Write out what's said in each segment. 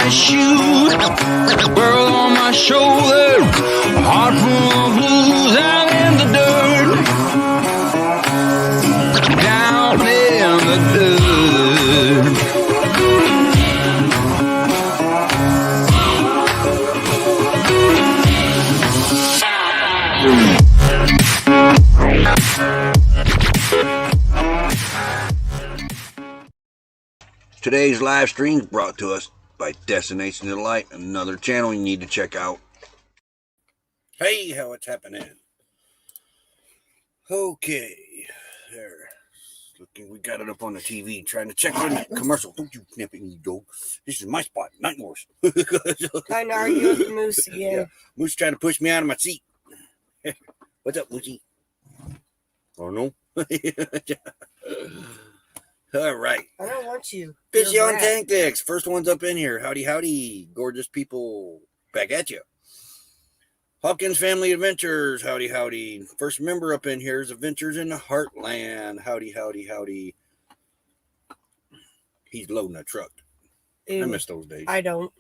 my shoes, world on my shoulder, a heart full of blues out in the dirt, down in the dirt. Today's live stream is brought to us by Destination Delight, another channel you need to check out. Hey, how it's happening? Okay, there. Looking, we got it up on the TV, trying to check in the commercial. Don't you snap at me, dog. This is my spot, not yours. Kind of argue with the moose again. Yeah, Moose trying to push me out of my seat. What's up, Moosey? Oh, no? All right. I don't want you. Fishy on Tactics. First one's up in here. Howdy, howdy. Gorgeous people back at you. Hawkins Family Adventures. Howdy, howdy. First member up in here is Adventures in the Heartland. Howdy, howdy, howdy. He's loading a truck. Ew, I miss those days. I don't.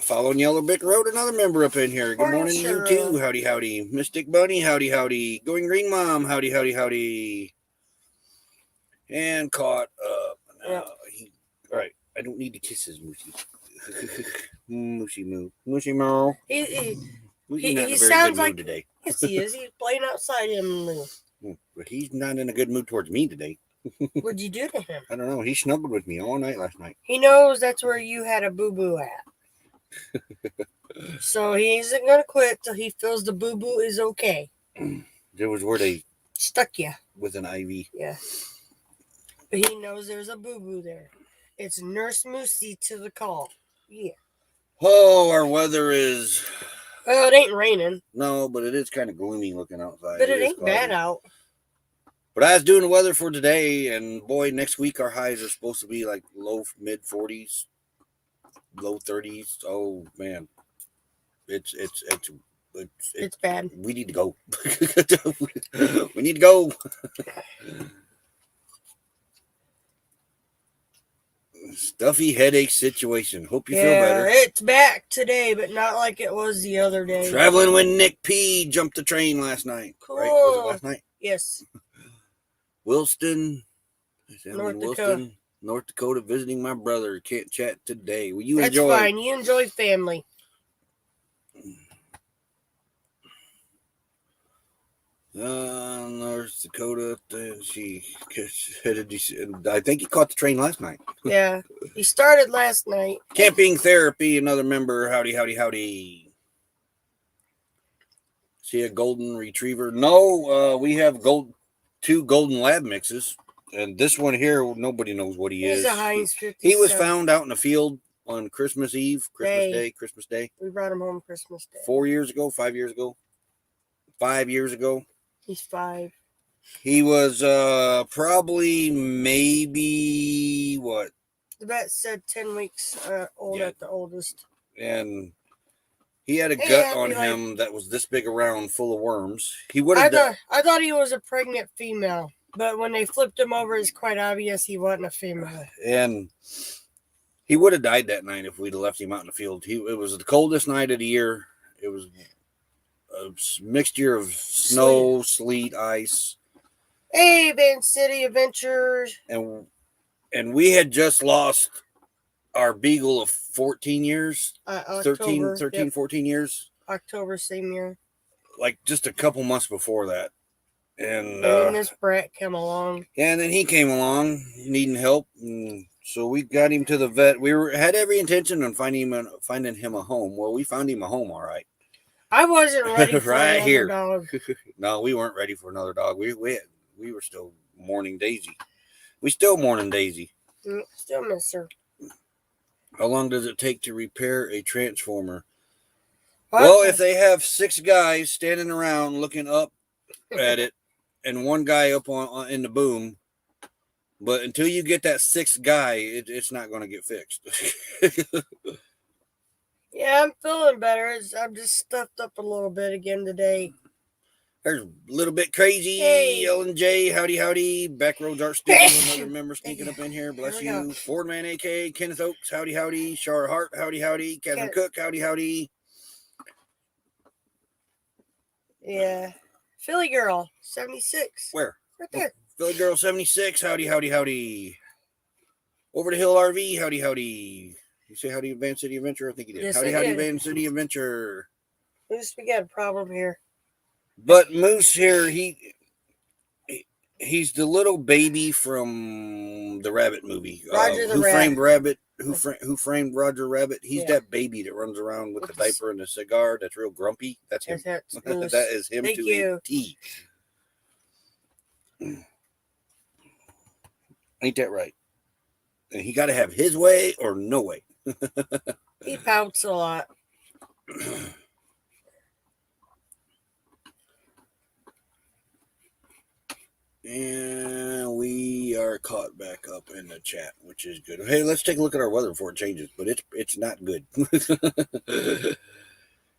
Following Yellow Brick Road, another member up in here. Good morning to you too. Howdy, howdy. Mystic Bunny. Howdy, howdy. Going Green Mom. Howdy, howdy, howdy. And caught up. All right. I don't need to kiss his Moosey. Moosey moo. Moosey moo. He not sounds like today. Yes, he is. He's playing outside him. But he's not in a good mood towards me today. What'd you do to him? I don't know. He snuggled with me all night last night. He knows that's where you had a boo-boo at. So he isn't going to quit till he feels the boo-boo is okay. There was where they stuck you with an IV. Yeah. But he knows there's a boo-boo there. It's Nurse Moosey to the call. Yeah. Oh, our weather is... Well, it ain't raining. No, but it is kind of gloomy looking outside. But it ain't bad out. But I was doing the weather for today, and boy, next week our highs are supposed to be like low, mid 40s, low 30s. Oh man, it's bad. We need to go. We need to go. Stuffy headache situation. Hope you feel better. It's back today, but not like it was the other day. Traveling with Nick P. Jumped the train last night. Cool. Right? Was it last night? Yes. Wilston, North Dakota, visiting my brother. Can't chat today. Will you That's enjoy? That's fine. You enjoy family. North Dakota. She headed. I think he caught the train last night. Yeah, he started last night. Camping therapy. Another member. Howdy, howdy, howdy. See a golden retriever? No, we have two golden lab mixes, and this one here, nobody knows what he is. He's a Heinz 57. He was found out in the field on Christmas Eve, Christmas Day. We brought him home Christmas Day. 5 years ago. 5 years ago. He's 5. He was probably maybe what? The vet said 10 weeks old at the oldest. And he had a gut on him that was this big around, full of worms. He would have. I thought he was a pregnant female, but when they flipped him over, it's quite obvious he wasn't a female. And he would have died that night if we'd have left him out in the field. It was the coldest night of the year. It was a mixture of snow, sleet, ice. Hey, Van City Adventures. And we had just lost our beagle of 14 years, October, 14 years. October, same year. Like just a couple months before that. And this brat came along. Yeah, and then he came along needing help. And so we got him to the vet. We had every intention on finding him a home. Well, we found him a home, all right. I wasn't ready for right another here. dog. No, we weren't ready for another dog. We were still mourning Daisy. We still mourning Daisy. Still miss her. How long does it take to repair a transformer? What? Well, if they have 6 guys standing around looking up at it and one guy up on in the boom, but until you get that 6th guy, it's not going to get fixed. Yeah, I'm feeling better. I'm just stuffed up a little bit again today. There's a little bit crazy. Hey. Ellen J. Howdy, howdy. Backroads Art Studio. Another member sneaking up in here. Bless Here we you. Ford Man, AK. Kenneth Oaks. Howdy, howdy. Shar Hart. Howdy, howdy. Catherine Cook. Howdy, howdy. Yeah. Philly Girl, 76. Where? Right there. Philly Girl 76. Howdy, howdy, howdy. Over the Hill RV. Howdy, howdy. You say howdy, Van City Adventure? I think you did. Yes, howdy, I howdy, did. Van City Adventure. Moose, we got a problem here. But Moose here, he's the little baby from the Rabbit movie. Roger the Who Rabbit. Framed Rabbit? Who Framed Roger Rabbit? He's Yeah. that baby that runs around with the diaper and the cigar. That's real grumpy. That's him. That's Moose. That is him. Thank to you. a T. Ain't that right? And he got to have his way or no way. He pouts a lot. And we are caught back up in the chat, which is good. Hey, let's take a look at our weather before it changes, but it's not good.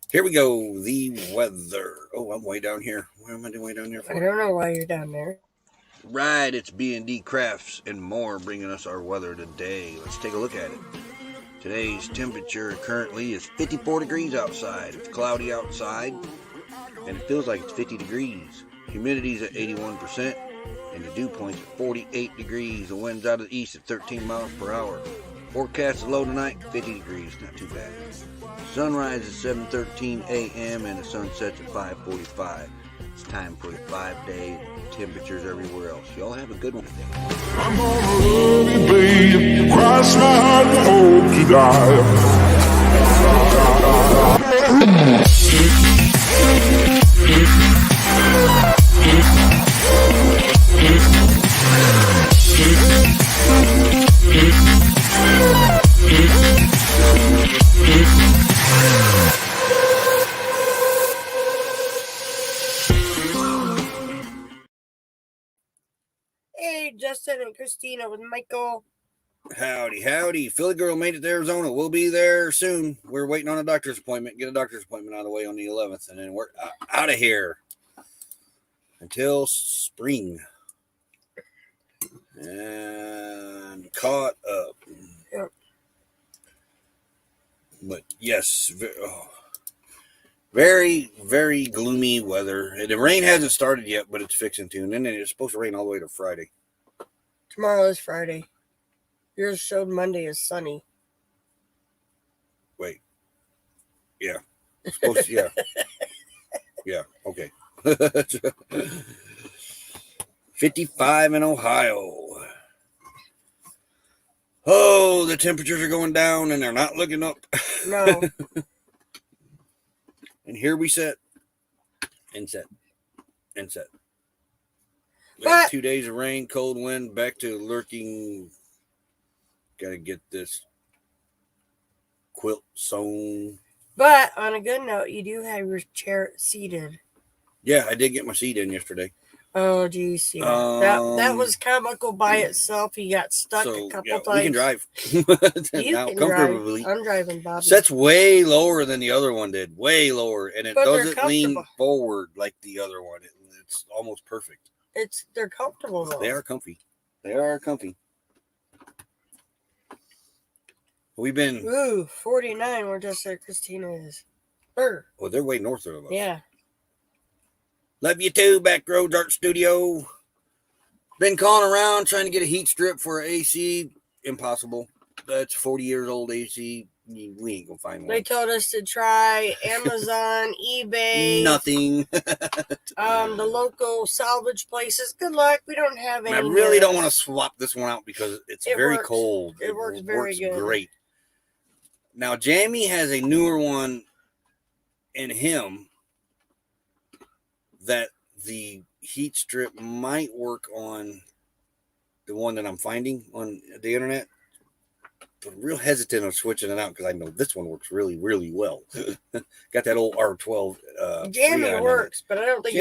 Here we go. The weather. Oh, I'm way down here. Why am I way down here for? I don't know why you're down there. Right, it's B&D Crafts and more bringing us our weather today. Let's take a look at it. Today's temperature currently is 54 degrees outside. It's cloudy outside, and it feels like it's 50 degrees. Humidity's at 81%, and the dew point's at 48 degrees. The wind's out of the east at 13 miles per hour. Forecast is low tonight, 50 degrees, not too bad. Sunrise is 7:13 a.m. and the sun sets at 5:45. It's time for the 5-day temperatures everywhere else. Y'all have a good one today. I'm gonna love you, babe. Cross my heart and hope to Hey, Justin and Christina with Michael. Howdy, howdy. Philly Girl made it to Arizona. We'll be there soon. We're waiting on a doctor's appointment. Get a doctor's appointment out of the way on the 11th, and then we're out of here until spring. And caught up. Yep. But yes, very, very gloomy weather. The rain hasn't started yet, but it's fixing to. And then it's supposed to rain all the way to Friday. Tomorrow is Friday. Yours showed Monday is sunny. Wait. Yeah. Supposed to, yeah. Yeah. Okay. 55 in Ohio. Oh, the temperatures are going down and they're not looking up. No. And here we sit. And set. And set. But 2 days of rain, cold wind, back to lurking. Got to get this quilt sewn. But on a good note, you do have your chair seated. Yeah, I did get my seat in yesterday. Oh, geez. Yeah. That was comical by itself. He got stuck a couple times. We can drive. You now, can comfortably. drive. I'm driving, Bobby. Sets way lower than the other one did. Way lower. And it But they're doesn't lean comfortable. forward like the other one. It's almost perfect. They're comfortable, though. They are comfy. They are comfy. We've been... Ooh, 49 where just like Christina is. Well, they're way north of us. Yeah. Love you too, Backroads Art Studio. Been calling around trying to get a heat strip for an AC. Impossible. That's 40 years old AC. We ain't gonna find one. They told us to try Amazon, eBay. Nothing. The local salvage places. Good luck. We don't have any. I really don't want to swap this one out because it's very cold. It works very good. Great. Now, Jamie has a newer one in him that the heat strip might work on the one that I'm finding on the internet. But I'm real hesitant on switching it out because I know this one works really, really well. Got that old R12. Jamie works, but I don't think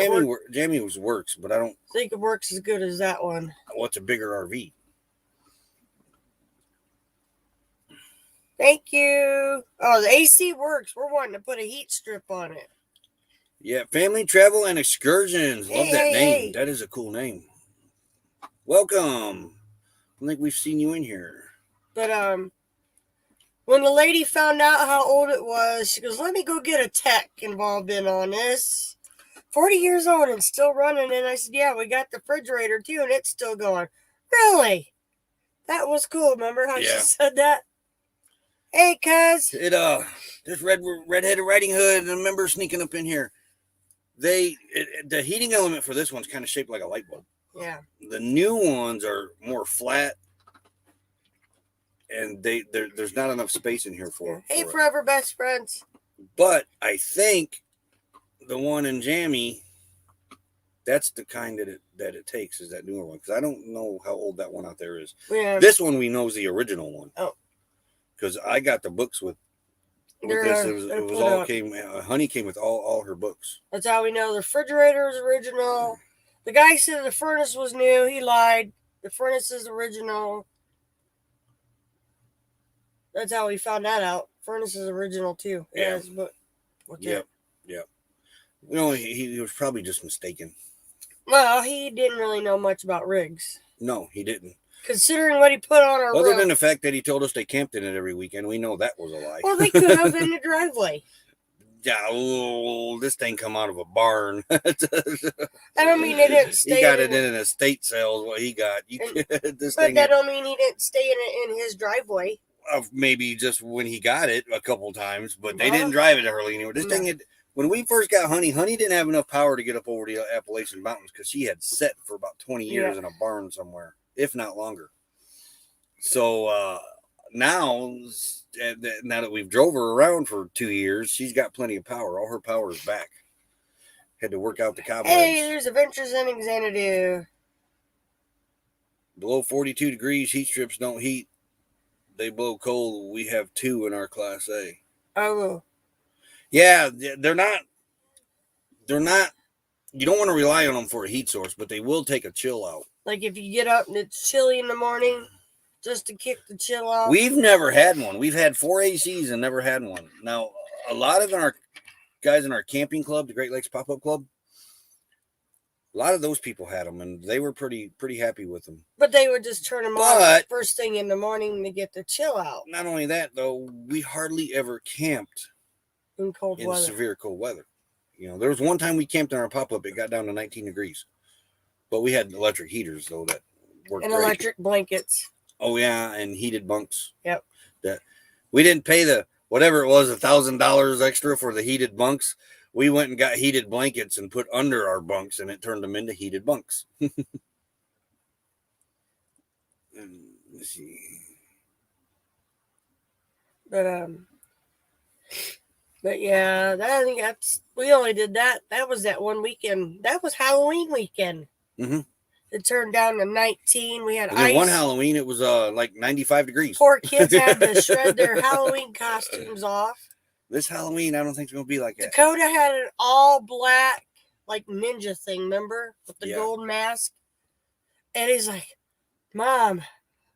Jamie works, but I don't think it works as good as that one. What's a bigger RV? Thank you. Oh, the AC works. We're wanting to put a heat strip on it. Yeah, Family Travel and Excursions. Love that Hey, name. hey. That is a cool name. Welcome. I think we've seen you in here. But when the lady found out how old it was, she goes, "Let me go get a tech involved in on this. 40 years old and still running." And I said, "Yeah, we got the refrigerator too, and it's still going." Really? That was cool. Remember how she said that? Hey, cuz. There's Redheaded Riding Hood and a member sneaking up in here. The heating element for this one's kind of shaped like a light bulb. Yeah. The new ones are more flat, and there's not enough space in here for. Hey, forever best friends. But I think the one in Jammy, that's the kind that it takes, is that newer one, because I don't know how old that one out there is. Yeah. This one we know is the original one. Oh. Because I got the books with this. It was all came. Honey came with all her books. That's how we know the refrigerator is original. The guy said the furnace was new. He lied. The furnace is original. That's how we found that out. Furnace is original too. Yeah. But Yep. You know, he was probably just mistaken. Well, he didn't really know much about rigs. No, he didn't. Considering what he put on our Other roof. than the fact that he told us they camped in it every weekend, we know that was a lie. Well, they could have in the driveway. Yeah, this thing come out of a barn. I don't mean they didn't stay. He got it in an estate sale. Is what he got. But that don't mean he didn't stay in his driveway. Maybe just when he got it a couple times, but they didn't drive it early anymore. This thing when we first got Honey didn't have enough power to get up over the Appalachian Mountains because she had set for about 20 years in a barn somewhere, if not longer. So now that we've drove her around for 2 years, she's got plenty of power. All her power is back. Had to work out the cobwebs. Hey, there's Adventures in Xanadu. Below 42 degrees, heat strips don't heat. They blow cold. We have 2 in our Class A. Oh. Yeah, they're not. You don't want to rely on them for a heat source, but they will take a chill out. Like if you get up and it's chilly in the morning, just to kick the chill out. We've never had one. We've had 4 ACs and never had one. Now, a lot of our guys in our camping club, the Great Lakes Pop-Up Club, a lot of those people had them, and they were pretty happy with them. But they would just turn them on first thing in the morning to get the chill out. Not only that, though, we hardly ever camped in severe cold weather. You know, there was one time we camped in our pop-up, it got down to 19 degrees. But we had electric heaters, though, that worked and electric blankets. Oh, yeah, and heated bunks. Yep. That we didn't pay the, whatever it was, $1,000 extra for the heated bunks. We went and got heated blankets and put under our bunks, and it turned them into heated bunks. Let's see. But yeah, I think we only did that. That was that one weekend. That was Halloween weekend. Mm-hmm. It turned down to 19. We had ice. One Halloween, it was like 95 degrees. Poor kids had to shred their Halloween costumes off. This Halloween, I don't think it's going to be like that. Dakota had an all black, like ninja thing, remember? With the gold mask. And he's like, "Mom,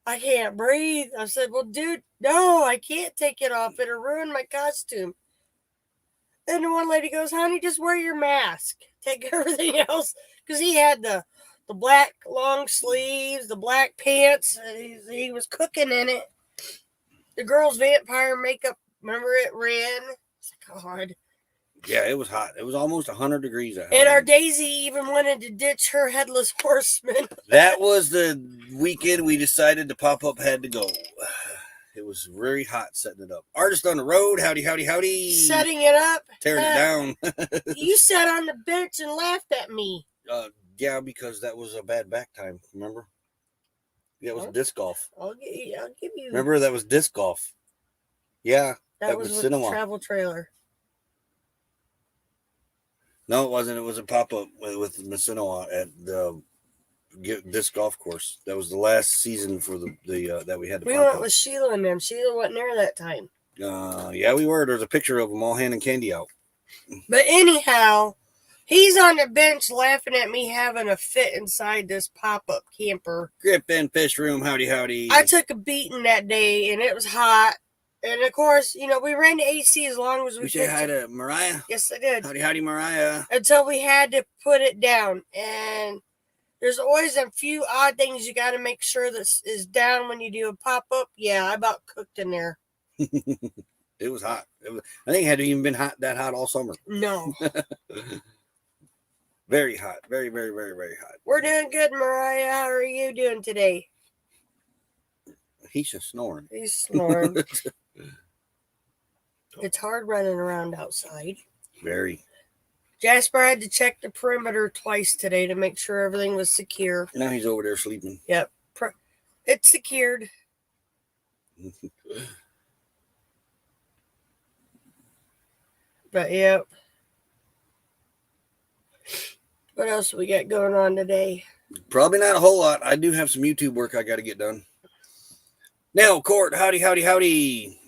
I can't breathe." I said, "Well, dude, no, I can't take it off. It'll ruin my costume." And the one lady goes, "Honey, just wear your mask. Take everything else." Because he had the black long sleeves, the black pants. He was cooking in it. The girl's vampire makeup, remember it ran? God. Yeah, it was hot. It was almost 100 degrees out. And our Daisy even wanted to ditch her headless horseman. That was the weekend we decided the pop-up had to go. It was very hot setting it up. Artist on the road, howdy, howdy, howdy. Setting it up. Tearing it down. You sat on the bench and laughed at me. Yeah, because that was a bad back time, remember? Yeah, it was disc golf. I'll give you. Remember, that was disc golf. Yeah, that was with the travel trailer. No, it wasn't. It was a pop-up with Messinoa at the disc golf course. That was the last season for the that we had to We went with Sheila and them. Sheila wasn't there that time. Yeah, we were. There's a picture of them all handing candy out. But anyhow, he's on the bench laughing at me having a fit inside this pop-up camper. Grip and fish room, howdy, howdy. I took a beating that day, and it was hot. And of course, we ran the AC as long as we You say hi to Mariah? Yes, I did. Howdy, Mariah. Until we had to put it down. And there's always a few odd things you got to make sure this is down when you do a pop-up. Yeah, I about cooked in there. It was hot. I think it hadn't even been that hot all summer. No. Very hot. Very, very, very, very hot. We're doing good, Mariah. How are you doing today? He's just snoring. He's snoring. It's hard running around outside. Very. Jasper had to check the perimeter twice today to make sure everything was secure. Now he's over there sleeping. Yep. It's secured. But, yep. What else we got going on today? Probably not a whole lot. I do have some YouTube work I got to get done. Now, Court, howdy, howdy, howdy.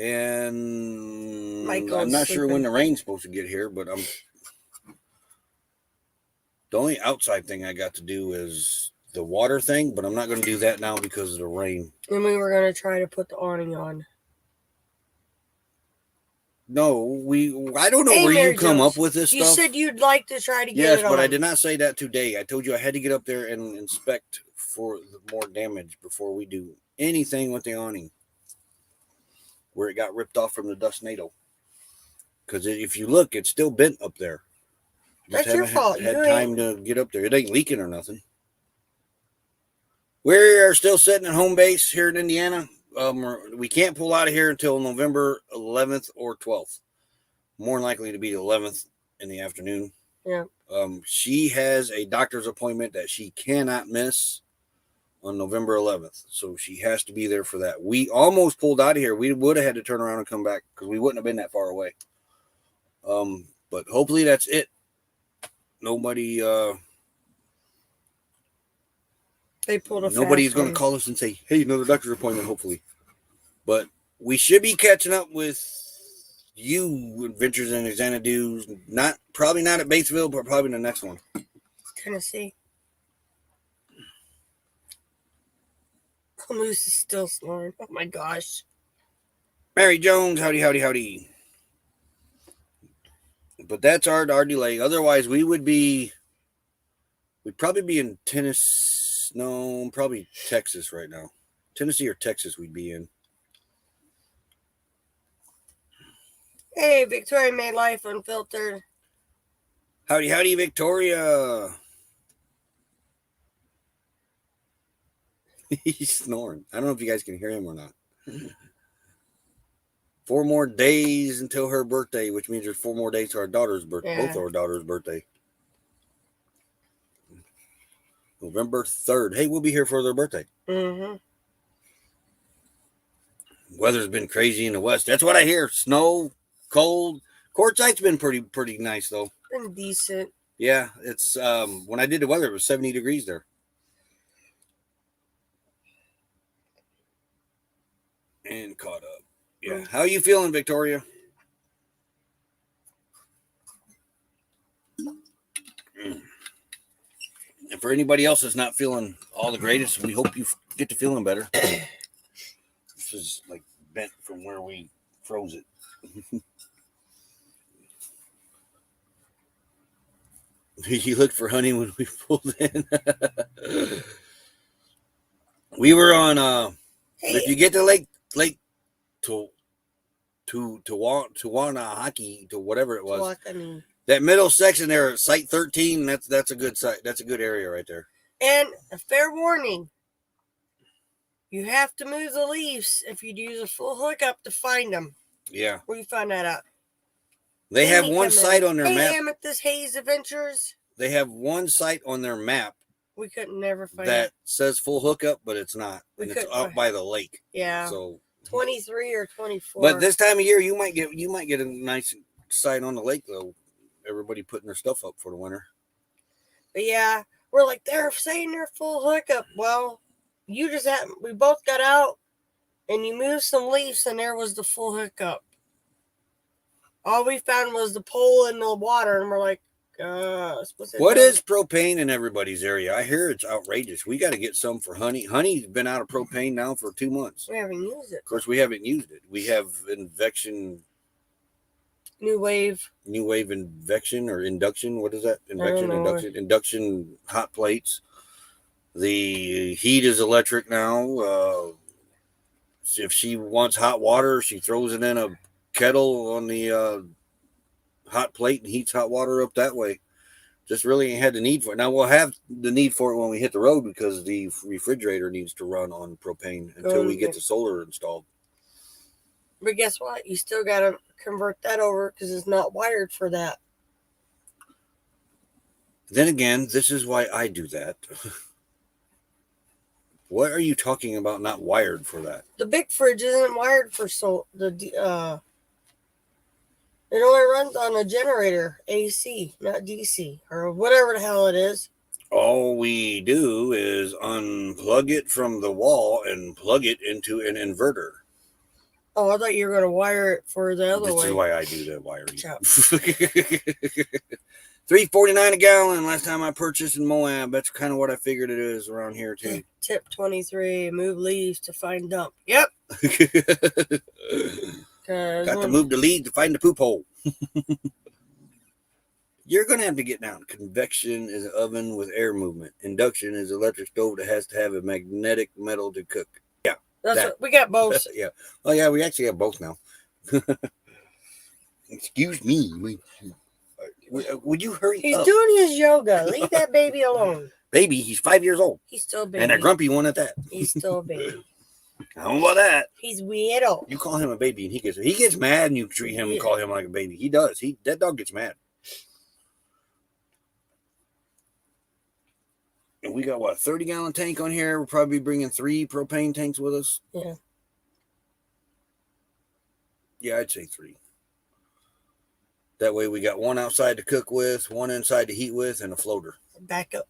And I'm not sure when the rain's supposed to get here, but the only outside thing I got to do is the water thing, but I'm not going to do that now because of the rain. And we were going to try to put the awning on. No, I don't know where you come up with this stuff. You said you'd like to try to get it on. Yes, but I did not say that today. I told you I had to get up there and inspect for more damage before we do anything with the awning, where it got ripped off from the dustnado. Because if you look, it's still bent up there. That's your fault. Had time to get up there. It ain't leaking or nothing. We are still sitting at home base here in Indiana. We can't pull out of here until November 11th or 12th. More than likely to be the 11th in the afternoon. Yeah. She has a doctor's appointment that she cannot miss on November 11th. So she has to be there for that. We almost pulled out of here. We would have had to turn around and come back because we wouldn't have been that far away. But hopefully that's it. Nobody, nobody's going to call us and say, hey, another doctor's appointment, hopefully. But we should be catching up with you, Adventures in Xanadu's. Probably not at Batesville, but probably the next one. Tennessee. Moose is still snoring. Oh my gosh. Mary Jones, howdy, howdy, howdy. But that's our delay. Otherwise, we'd probably be in Tennessee. No, probably Texas right now. Tennessee or Texas we'd be in. Hey, Victoria made life unfiltered. Howdy, howdy, Victoria. He's snoring. I don't know if you guys can hear him or not. 4 more days until her birthday, which means there's 4 more days to our daughter's birthday. Yeah. Both our daughter's birthday. November 3rd. Hey, we'll be here for their birthday. Mm-hmm. Weather's been crazy in the west. That's what I hear. Snow, cold. Quartzite's been pretty nice though. Been decent. Yeah, it's when I did the weather, it was 70 degrees there. And caught up. Yeah. How are you feeling, Victoria? And for anybody else that's not feeling all the greatest, we hope you get to feeling better. This is like bent from where we froze it. You looked for honey when we pulled in. We were on if you get to Lake Hockey to whatever it was. That middle section there, Site 13, that's a good site. That's a good area right there. And a fair warning. You have to move the leaves if you use a full hookup to find them. Yeah. Where you find that out? They have one site on their map. Amethyst Haze Adventures. They have one site on their map. We couldn't never find that says full hookup, but it's not. And it's out by the lake. Yeah. So 23 or 24. But this time of year, you might get a nice site on the lake though. Everybody putting their stuff up for the winter. But yeah, we're like, they're saying they're full hookup. Well, we both got out and you moved some leaves and there was the full hookup. All we found was the pole in the water and we're like, What is propane in everybody's area? I hear it's outrageous. We got to get some for honey. Honey's been out of propane now for 2 months. We haven't used it. Of course, we haven't used it. We have invection. New wave Invection or induction. What is that? Induction hot plates. The heat is electric now. If she wants hot water, she throws it in a kettle on the hot plate and heats hot water up that way. Just really ain't had the need for it. Now we'll have the need for it when we hit the road because the refrigerator needs to run on propane until we get the solar installed. But guess what? You still got to convert that over because it's not wired for that. Then again, this is why I do that. What are you talking about not wired for that? The big fridge isn't wired for it only runs on a generator, AC, not DC, or whatever the hell it is. All we do is unplug it from the wall and plug it into an inverter. Oh, I thought you were going to wire it for the other way. This is why I do the wiring. $3.49 a gallon last time I purchased in Moab. That's kind of what I figured it is around here too. Tip 23, move leaves to find dump. Yep. Got to move the lead to find the poop hole. You're going to have to get down. Convection is an oven with air movement. Induction is an electric stove that has to have a magnetic metal to cook. Yeah. We got both. Yeah. Oh, yeah, we actually have both now. Excuse me. Would you hurry He's up? He's doing his yoga. Leave that baby alone. Baby, he's 5 years old. He's still a baby. And a grumpy one at that. He's still a baby. I don't know about that. He's weirdo. You call him a baby and he gets mad and you treat him and call him like a baby. He does. That dog gets mad. And we got what, 30-gallon tank on here. We'll probably be bringing 3 propane tanks with us. Yeah. Yeah, I'd say 3. That way we got 1 outside to cook with, 1 inside to heat with, and a floater. Backup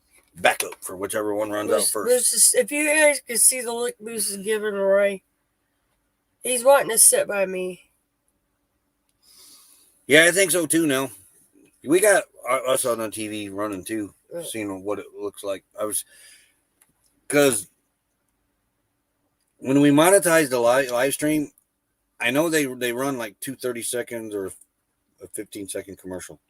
For whichever one runs out first. If you guys can see the look Moose is giving Roy, he's wanting to sit by me. Yeah, I think so too now. We got us on TV running too, seeing what it looks like. Because when we monetize the live stream, I know they run like 2 30 seconds or a 15-second commercial.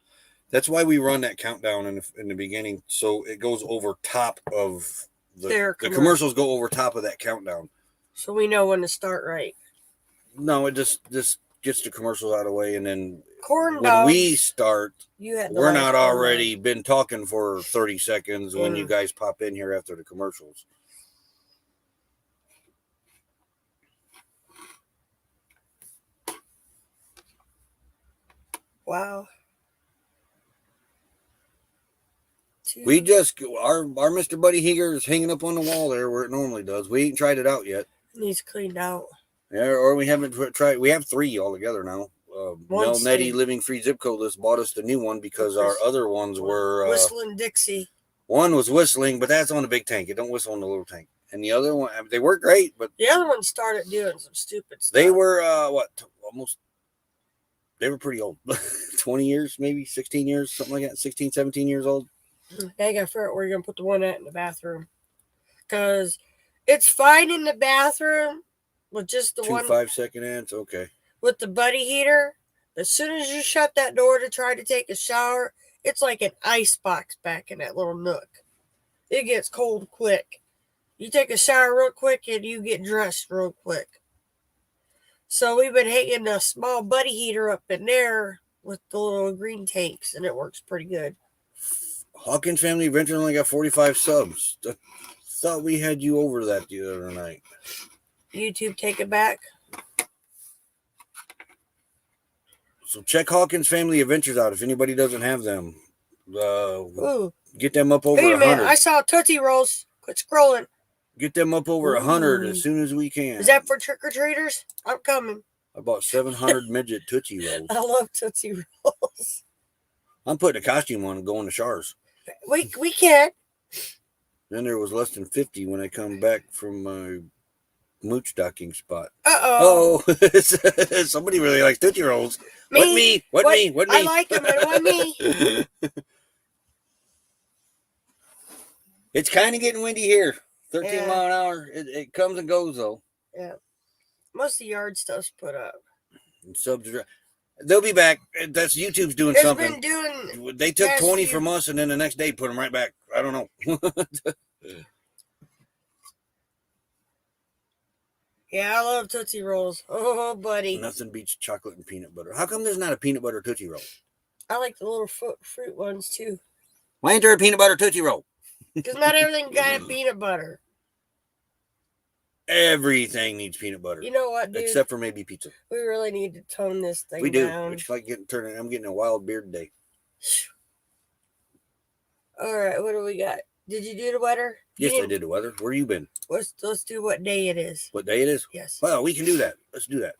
That's why we run that countdown in the beginning, so it goes over top of the commercials go over top of that countdown. So we know when to start, right? No, it just gets the commercials out of the way, and then when we start, we're not already right. Been talking for 30 seconds when you guys pop in here after the commercials. Wow. We just our Mr. Buddy Heater is hanging up on the wall there where it normally does. We ain't tried it out yet. It needs cleaned out. Yeah, or we haven't tried. We have 3 altogether now. Mel Nettie Living Free Zip Code List bought us the new one because our other ones were Whistling Dixie. One was whistling, but that's on the big tank. It don't whistle on the little tank. And the other one, they work great, but the other one started doing some stupid stuff. They were they were pretty old. 20 years, maybe 16 years, something like that. 16, 17 years old. I got to figure out where you're going to put the one at in the bathroom. Because it's fine in the bathroom with just the 2 one. 5-second ants, okay. With the Buddy Heater, as soon as you shut that door to try to take a shower, it's like an ice box back in that little nook. It gets cold quick. You take a shower real quick and you get dressed real quick. So we've been hanging a small Buddy Heater up in there with the little green tanks, and it works pretty good. Hawkins Family Adventure only got 45 subs. Thought we had you over that the other night. YouTube, take it back. So check Hawkins Family Adventures out if anybody doesn't have them. Get them up over 100. Wait a minute, I saw Tootsie Rolls. Quit scrolling. Get them up over 100 as soon as we can. Is that for trick-or-treaters? I'm coming. I bought 700 midget Tootsie Rolls. I love Tootsie Rolls. I'm putting a costume on and going to showers. We can't. Then there was less than 50 when I come back from my mooch docking spot. Uh-oh. Oh, somebody really likes Tootsie Rolls. What me? I like them, but what me? It's kind of getting windy here. 13 Yeah. mile an hour. It comes and goes, though. Yeah. Most of the yard stuff's put up. And subs, they'll be back. That's YouTube's doing It's something. been doing. They took past 20 few- from us, and then the next day put them right back. I don't know. Yeah, I love Tootsie Rolls. Oh, buddy. Nothing beats chocolate and peanut butter. How come there's not a peanut butter Tootsie Roll? I like the little fruit ones too. Why ain't there a peanut butter Tootsie Roll? Because not everything got peanut butter. Everything needs peanut butter. You know what, dude? Except for maybe pizza. We really need to tone this thing We do. down. It's like I'm getting a wild beard today. All right, what do we got? Did you do the weather? Yes, I did the weather. Where you been? Let's do what day it is. What day it is? Yes. Well, we can do that. Let's do that.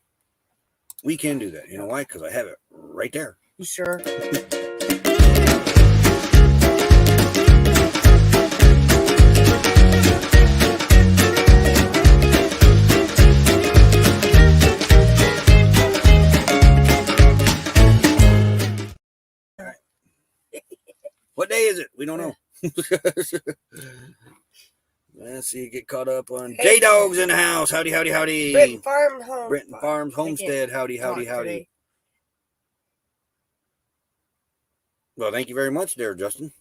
We can do that. You know why? Because I have it right there. You sure? What day is it? We don't know. Let's see, get caught up on J-Dog's in the house. Howdy, howdy, howdy. Britton Farm Home. Britton Farms Homestead. Howdy, howdy, howdy. Today. Well, thank you very much there, Justin.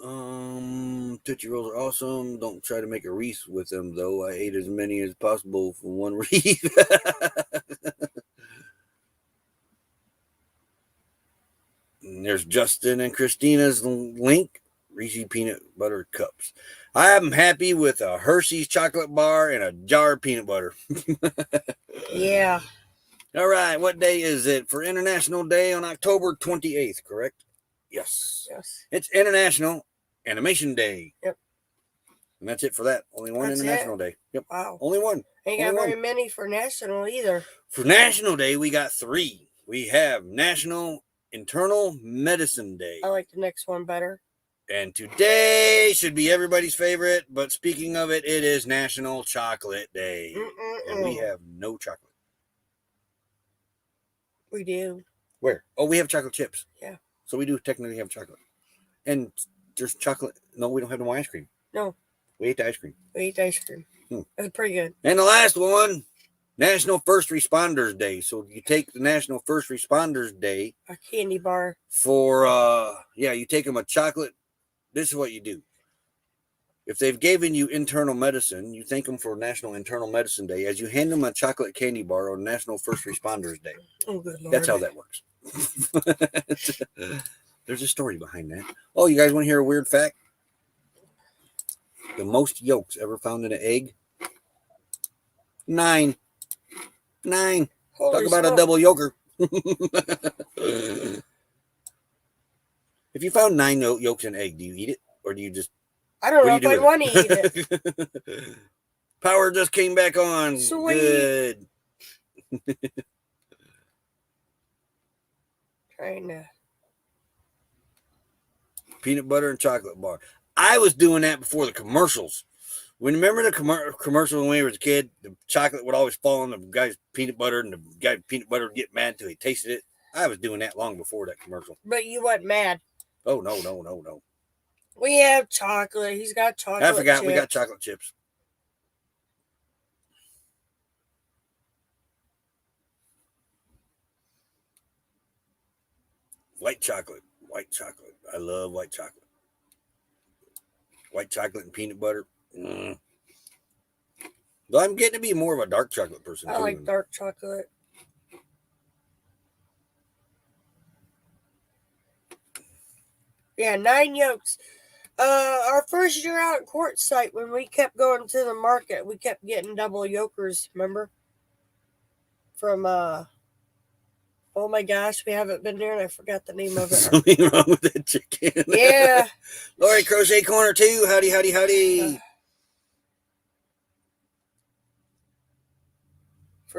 Tootsie Rolls are awesome. Don't try to make a wreath with them, though. I ate as many as possible for one wreath. And there's Justin and Christina's link. Reese's peanut butter cups. I am happy with a Hershey's chocolate bar and a jar of peanut butter. Yeah. All right, what day is it? For International Day on October 28th, correct? Yes. Yes. It's International Animation Day. Yep. And that's it for that. Only one That's International it? Day. Yep. Wow. Only one. Ain't Only got very one. many for national either. For National Day, we got 3. We have National Internal Medicine Day. I like the next one better. And today should be everybody's favorite, but speaking of it, it is National Chocolate Day. And we have no chocolate. We do. Where? Oh, we have chocolate chips. Yeah. So we do technically have chocolate. And there's chocolate. No, we don't have no ice cream. No. We ate the ice cream. We ate ice cream. It was pretty good. And the last one, National First Responders Day. So you take the National First Responders Day A candy bar. for, you take them a chocolate. This is what you do. If they've given you internal medicine, you thank them for National Internal Medicine Day as you hand them a chocolate candy bar on National First Responders Day. Oh, good Lord. That's how that works. There's a story behind that. Oh, you guys want to hear a weird fact? The most yolks ever found in an egg? 9. Holy Talk about smoke. a double yolker. If you found 9 yolks in an egg, do you eat it? Or do you just... I don't know what do if you I do want to eat with it. it? Power just came back on. Sweet. Good. Trying to. Peanut butter and chocolate bar. I was doing that before the commercials. Remember the commercial when we were a kid? The chocolate would always fall on the guy's peanut butter, and the guy's peanut butter would get mad until he tasted it. I was doing that long before that commercial. But you wasn't mad. Oh, no. We have chocolate. He's got chocolate. I forgot chips. we got chocolate chips. White chocolate. I love white chocolate. White chocolate and peanut butter. Though I'm getting to be more of a dark chocolate person. I like dark chocolate. Yeah, 9 yolks. Our first year out at Quartzsite, when we kept going to the market, we kept getting double yolkers, remember? From, oh my gosh, we haven't been there and I forgot the name of it. Something wrong with that chicken. Yeah. Lori Crochet Corner 2. Howdy.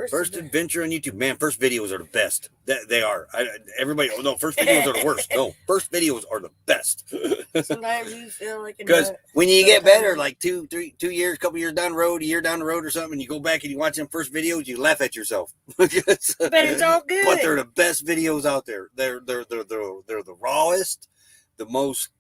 First adventure on YouTube. Man, first videos are the best. They are. First videos are the worst. No, first videos are the best. Sometimes you feel like Because when you get better, like 2 years, couple years down the road, a year down the road or something, and you go back and you watch them first videos, you laugh at yourself. But it's all good. But they're the best videos out there. They're the rawest, the most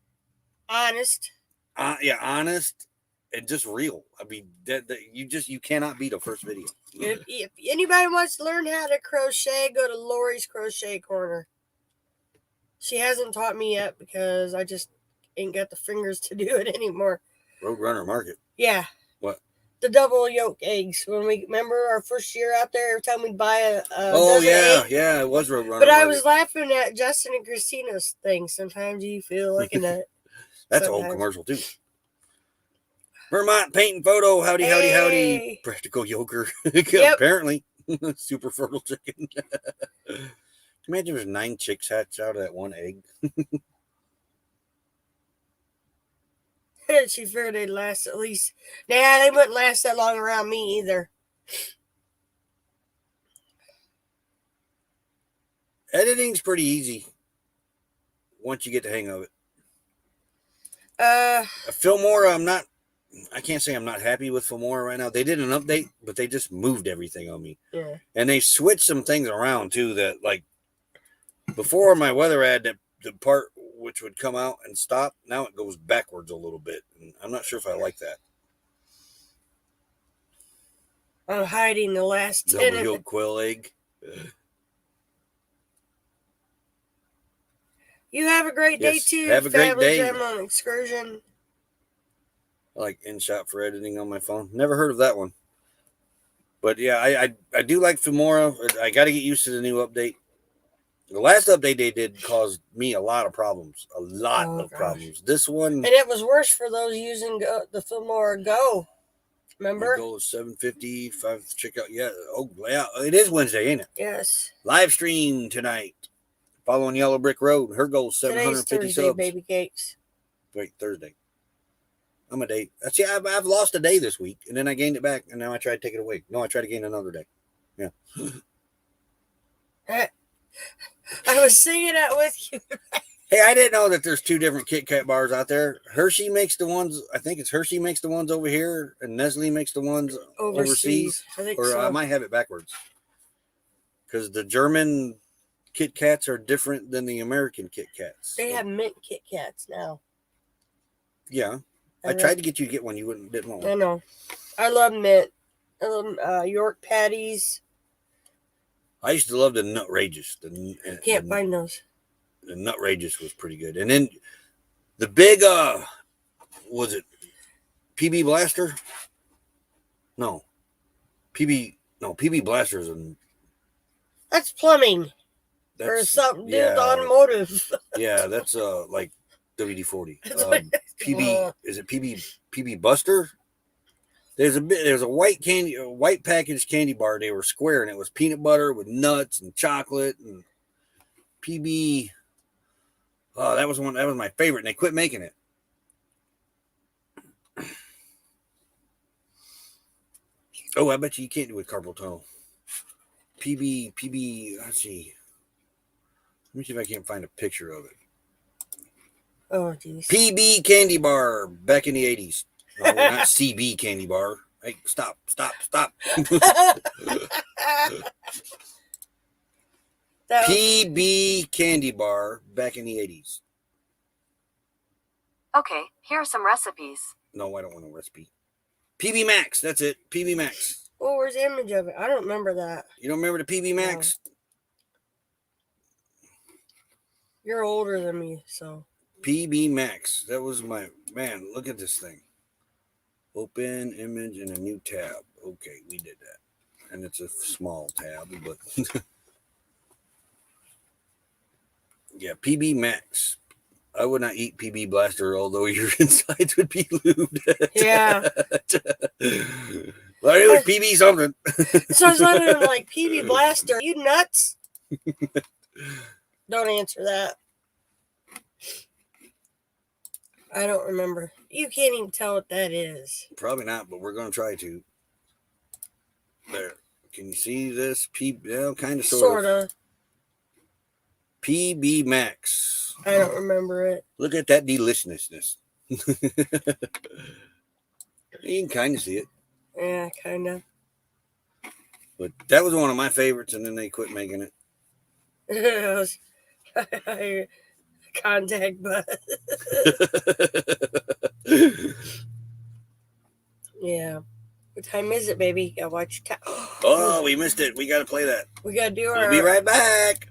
honest. honest and just real. I mean, that you cannot beat a first video. If anybody wants to learn how to crochet, go to Lori's Crochet Corner. She hasn't taught me yet because I just ain't got the fingers to do it anymore. Roadrunner Market. Yeah. What? The double yolk eggs. When we remember our first year out there, every time we'd buy a Oh dozen eggs. yeah, it was Roadrunner. But Market. I was laughing at Justin and Christina's thing. Sometimes you feel like a nut. That's an old commercial too. Vermont Paint and Photo. Howdy, howdy, howdy. Practical Yoker. Yep. Apparently. Super fertile chicken. Imagine there's 9 chicks hatched out of that one egg. She figured they'd last at least. Nah, they wouldn't last that long around me either. Editing's pretty easy once you get the hang of it. Filmora, I can't say I'm not happy with Filmora right now. They did an update, but they just moved everything on me. Yeah. And they switched some things around too that, like, before my weather ad, the part which would come out and stop, now it goes backwards a little bit. And I'm not sure if I like that. I'm hiding the last double yolk quail egg. You have a great day too. Have a great day. I'm on excursion. I like InShot for editing on my phone. Never heard of that one. But yeah, I do like Filmora. I got to get used to the new update. The last update they did caused me a lot of problems. A lot of problems. This one... And it was worse for those using the Filmora Go. Remember? Go 750. Check out. Yeah. Oh, yeah. It is Wednesday, ain't it? Yes. Live stream tonight. Following Yellow Brick Road. Her goal is 750 Today's Thursday, subs. baby cakes. Wait, Thursday. I'm a day. See, I've lost a day this week, and then I gained it back, and now I try to take it away. No, I try to gain another day. Yeah. I was singing that with you. Hey, I didn't know that there's 2 different Kit Kat bars out there. Hershey makes the ones, I think it's Hershey makes the ones over here, and Nestle makes the ones overseas. I think or so. I might have it backwards. Because the German Kit Kats are different than the American Kit Kats. They have mint Kit Kats now. Yeah. I tried to get you to get one. You didn't want one. I know. I love mint. I love York patties. I used to love the Nutrageous. Can't find those. The Nutrageous was pretty good. And then the big, was it PB Blaster? No. PB Blaster is that's plumbing. Or something to do with automotive. Yeah, that's like WD-40. PB, is it PB Buster? There's a white packaged candy bar. They were square and it was peanut butter with nuts and chocolate and PB. Oh, that was my favorite, and they quit making it. Oh, I bet you can't do it with carpal tunnel. PB, let's see. Let me see if I can't find a picture of it. Oh, geez. PB candy bar back in the 80s. No, not CB candy bar. Hey, stop. PB candy bar back in the 80s. Okay, here are some recipes. No, I don't want a recipe. PB Max, that's it. PB Max. Oh, where's the image of it? I don't remember that. You don't remember the PB Max? No. You're older than me, so. PB Max. That was my... Man, look at this thing. Open image in a new tab. Okay, we did that. And it's a small tab, but... Yeah, PB Max. I would not eat PB Blaster, although your insides would be lubed. Yeah. Well, it was PB something. So I was wondering, like, PB Blaster, are you nuts? Don't answer that. I don't remember. You can't even tell what that is. Probably not, but we're going to try to. There. Can you see this? Yeah, kind of, sort of. PB Max. I don't remember it. Look at that deliciousness. You can kind of see it. Yeah, kind of. But that was one of my favorites, and then they quit making it. It was contact bus. Yeah. What time is it, baby? Gotta watch your time. Oh, we missed it. We got to play that. We gotta do our. We'll be right back.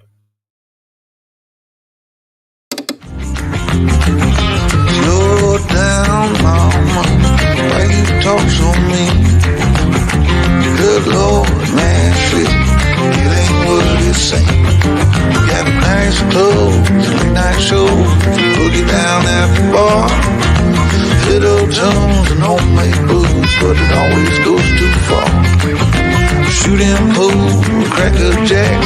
Slow down, mama. Why you talk so mean? Good Lord, man, shit. It ain't what it seems. Got nice clothes, nice shows. Boogie down at the bar. Little tunes and homemade booze, but it always goes too far. Shooting pool, crack a jack.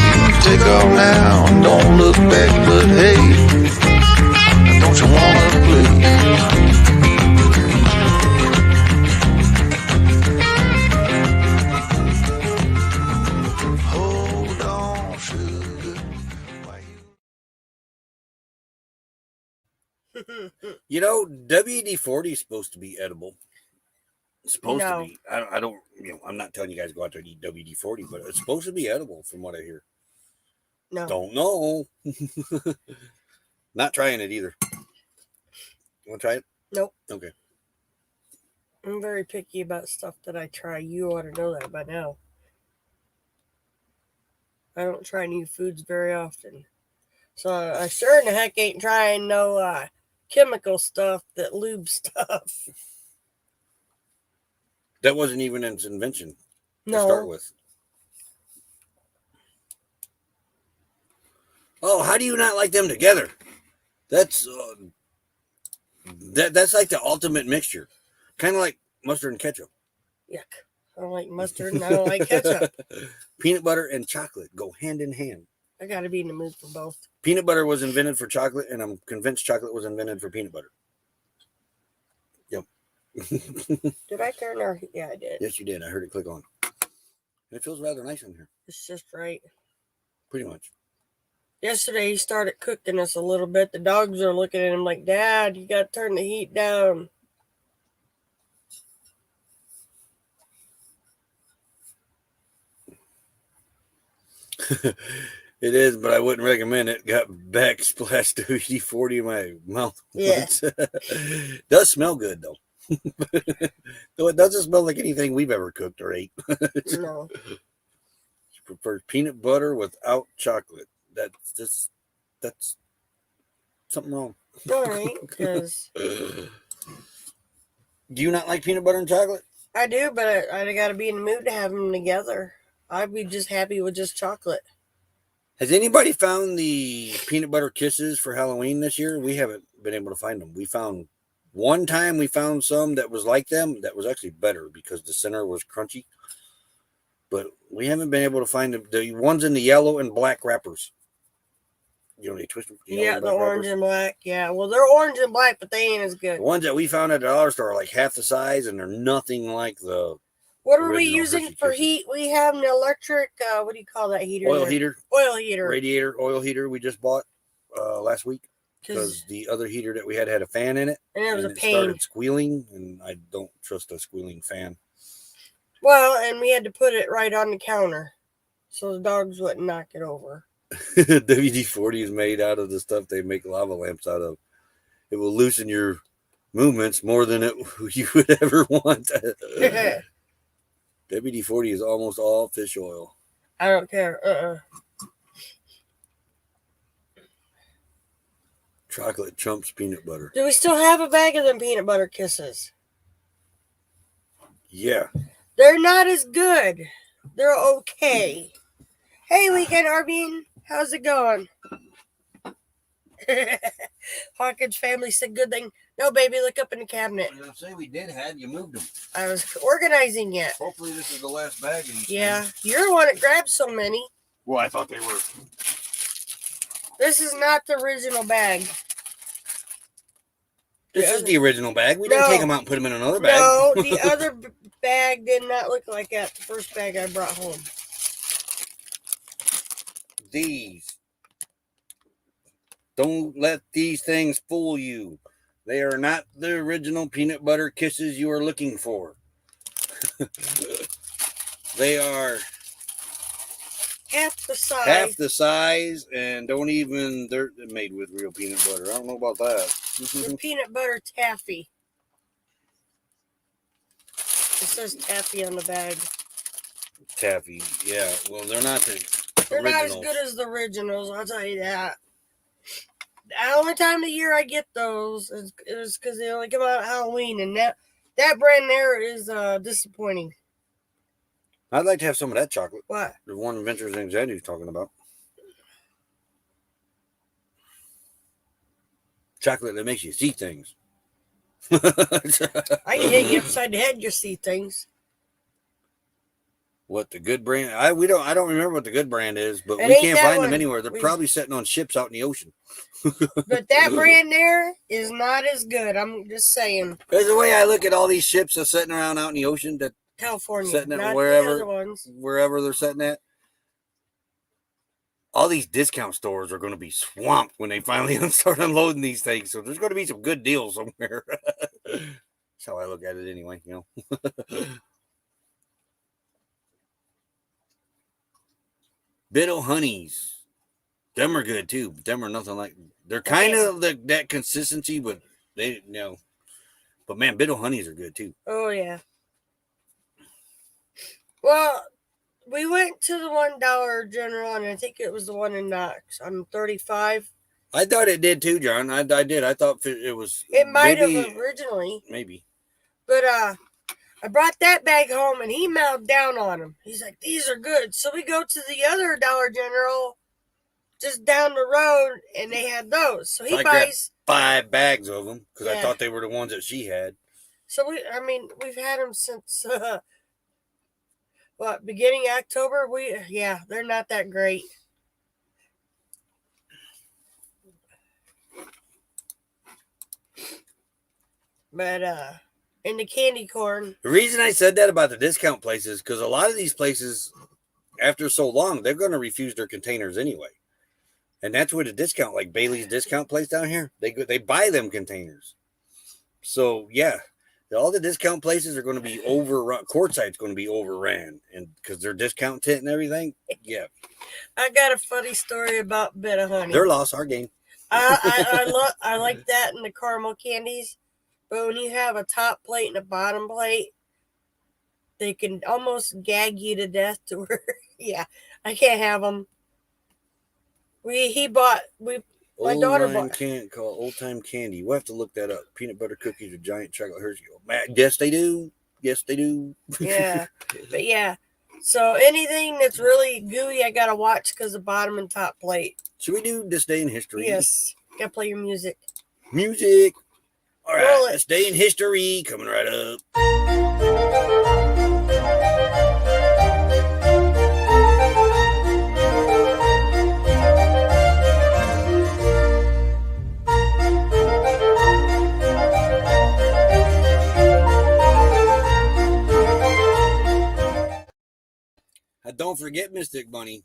Take off now and don't look back, but hey, don't you wanna play? Hold on, sugar. You know, WD-40 is supposed to be edible. It's supposed No. to be. I don't, I'm not telling you guys to go out there and eat WD-40, but it's supposed to be edible from what I hear. No. Don't know. Not trying it either. You want to try it? Nope. Okay. I'm very picky about stuff that I try. You ought to know that by now. I don't try new foods very often. So I sure in the heck ain't trying no chemical stuff that lube stuff. That wasn't even its invention to No. start with. Oh, how do you not like them together? That's that's like the ultimate mixture. Kind of like mustard and ketchup. Yuck. I don't like mustard and I don't like ketchup. Peanut butter and chocolate go hand in hand. I gotta be in the mood for both. Peanut butter was invented for chocolate, and I'm convinced chocolate was invented for peanut butter. Yep. Did I turn our... Yeah, I did. Yes, you did. I heard it click on. It feels rather nice in here. It's just right. Pretty much. Yesterday he started cooking us a little bit. The dogs are looking at him like, Dad, you gotta turn the heat down. It is, but I wouldn't recommend it. Got backsplash WD-40 in my mouth. Yeah. Does smell good though. Though it doesn't smell like anything we've ever cooked or ate. No. She prefers peanut butter without chocolate. That's something wrong. All right, because Do you not like peanut butter and chocolate? I do, but I gotta be in the mood to have them together. I'd be just happy with just chocolate. Has anybody found the peanut butter kisses for Halloween this year? We haven't been able to find them. We found one time we found some that was like them that was actually better because the center was crunchy. But we haven't been able to find them. The ones in the yellow and black wrappers. You know, they twist them. Yeah, the orange and black. Yeah, well, they're orange and black, but they ain't as good. The ones that we found at the dollar store are like half the size, and they're nothing like the. What are we original using Hershey for Kisses. heat? We have an electric, what do you call that heater? Oil there? heater, Oil heater. radiator oil heater we just bought last week. 'Cause- Because the other heater that we had a fan in it. and it was and a it pain. started squealing, and I don't trust a squealing fan. Well, and we had to put it right on the counter so the dogs wouldn't knock it over. WD-40 is made out of the stuff they make lava lamps out of. It will loosen your movements more than you would ever want. WD-40 is almost all fish oil. I don't care. Chocolate trumps peanut butter. Do we still have a bag of them peanut butter kisses? Yeah. They're not as good. They're okay. Hey, Weekend Arvine, how's it going? Hawkins family said good thing. No, baby, look up in the cabinet. I was going to say we did have you moved them. I was organizing it. Hopefully this is the last bag of these. Yeah, you're the one that grabbed so many. Well, I thought they were. This is not the original bag. This is the original bag. We didn't No. take them out and put them in another bag. No, the other bag did not look like that. The first bag I brought home. These. Don't let these things fool you. They are not the original peanut butter kisses you are looking for. They are Half the size. half the size and don't even, they're made with real peanut butter. I don't know about that. The peanut butter taffy. says taffy on the bag. Taffy. Yeah. Well, they're not the They're not as originals. good as the originals, I'll tell you that. The only time of the year I get those is because they only come out at Halloween, and that brand there is disappointing. I'd like to have some of that chocolate. What? The one Adventures in Anxiety's talking about. Chocolate that makes you see things. I can hit you upside the head, you see things. What the good brand? I don't remember what the good brand is, but It we ain't can't that find them one. anywhere. They're probably sitting on ships out in the ocean. But that brand there is not as good. I'm just saying. There's the way I look at all these ships that's sitting around out in the ocean, that California, sitting at not the wherever other ones. they're sitting at. All these discount stores are going to be swamped when they finally start unloading these things. So there's going to be some good deals somewhere. That's how I look at it anyway, you know. Biddle honeys. Them are good too. Them are nothing like, they're kind of that consistency, but they, you know. But man, Biddle honeys are good too. Oh yeah. Well, we went to the $1 General, and I think it was the one in Knox on 35. I thought it did too, John. I did. I thought it was. It might have originally. Maybe. But I brought that bag home, and he mowed down on them. He's like, these are good. So we go to the other Dollar General just down the road, and they had those. So he buys 5 bags of them because I thought they were the ones that she had. So we've had them since beginning October. They're not that great. But in the candy corn. The reason I said that about the discount places, because a lot of these places, after so long, they're going to refuse their containers anyway. And that's where the discount, like Bailey's discount place down here, they buy them containers. So yeah, all the discount places are going to be overrun. Courtside's going to be overran, and because they're discount tent and everything. Yeah, I got a funny story about Bit of Honey. Their loss, our game. I like that in the caramel candies, but when you have a top plate and a bottom plate, they can almost gag you to death. To where, I can't have them. My daughter bought. Can't call old time candy. We'll have to look that up. Peanut butter cookies or giant chocolate Hershey. Yes, they do. Yes, they do. Yeah, but yeah. So anything that's really gooey, I gotta watch because the bottom and top plate. Should we do this day in history? Yes. Gotta play your music. Music. All right. This day in history coming right up. Don't forget, Mystic Bunny,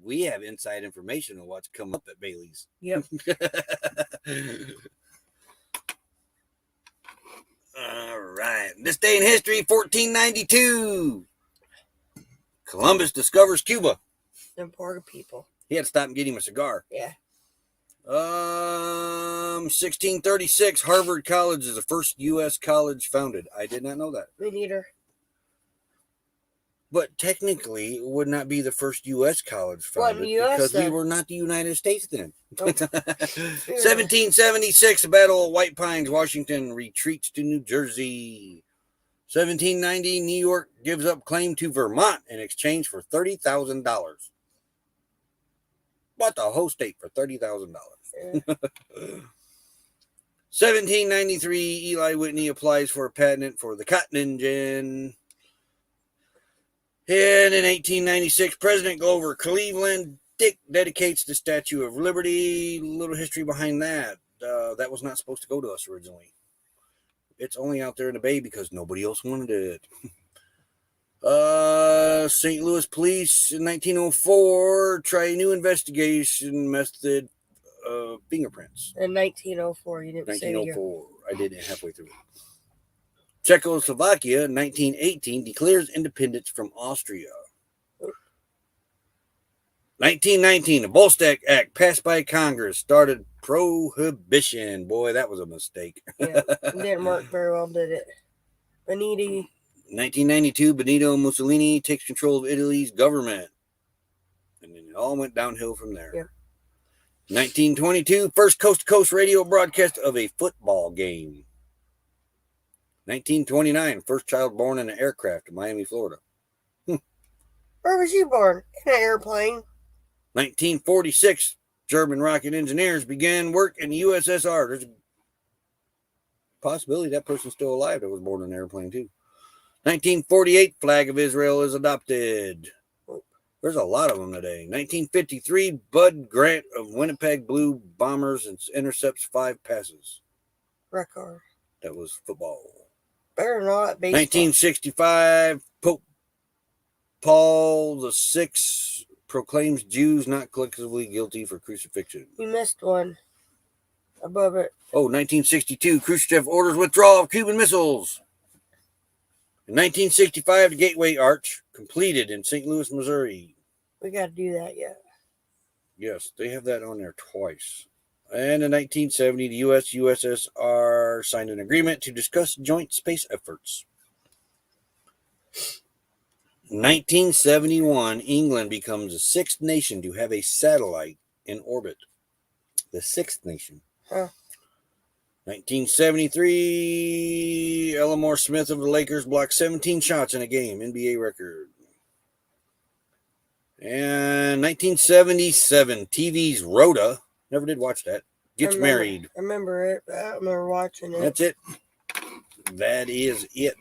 we have inside information on what's come up at Bailey's. Yep. All right. This day in history, 1492. Columbus discovers Cuba. Them poor people. He had to stop and get him a cigar. Yeah. 1636, Harvard College is the first U.S. college founded. I did not know that. Me neither. But technically, it would not be the first U.S. college founded because we were not the United States then. Oh. 1776, the Battle of White Pines, Washington retreats to New Jersey. 1790, New York gives up claim to Vermont in exchange for $30,000. What the whole state for $30,000? Yeah. 1793, Eli Whitney applies for a patent for the cotton engine. And in 1896, President Grover Cleveland dedicates the Statue of Liberty. Little history behind that. That was not supposed to go to us originally. It's only out there in the Bay because nobody else wanted it. St. Louis police in 1904 try a new investigation method of fingerprints. In 1904, you didn't 1904. I did it halfway through. Czechoslovakia in 1918 declares independence from Austria. 1919, the Volstead Act passed by Congress started prohibition. Boy, that was a mistake. Yeah, it didn't work very well, did it? Beniti. 1992, Benito Mussolini takes control of Italy's government. And then it all went downhill from there. Yeah. 1922, first coast-to-coast radio broadcast of a football game. 1929, first child born in an aircraft in Miami, Florida. Where was you born? In an airplane. 1946, German rocket engineers began work in the USSR. There's a possibility that person's still alive that was born in an airplane, too. 1948, flag of Israel is adopted. There's a lot of them today. 1953, Bud Grant of Winnipeg Blue Bombers intercepts 5 passes. Record. That was football. Better not. Baseball. 1965, Pope Paul VI proclaims Jews not collectively guilty for crucifixion. You missed one. Above it. Oh, 1962, Khrushchev orders withdrawal of Cuban missiles. In 1965, the Gateway Arch completed in St. Louis, Missouri. We got to do that yet. Yes, they have that on there twice. And in 1970, the U.S. USSR signed an agreement to discuss joint space efforts. 1971, England becomes the 6th nation to have a satellite in orbit. The 6th nation. Huh. 1973, Elmore Smith of the Lakers blocked 17 shots in a game, NBA record. And 1977, TV's Rhoda, never did watch that, gets married. I remember it. I don't remember watching it. That's it. That is it.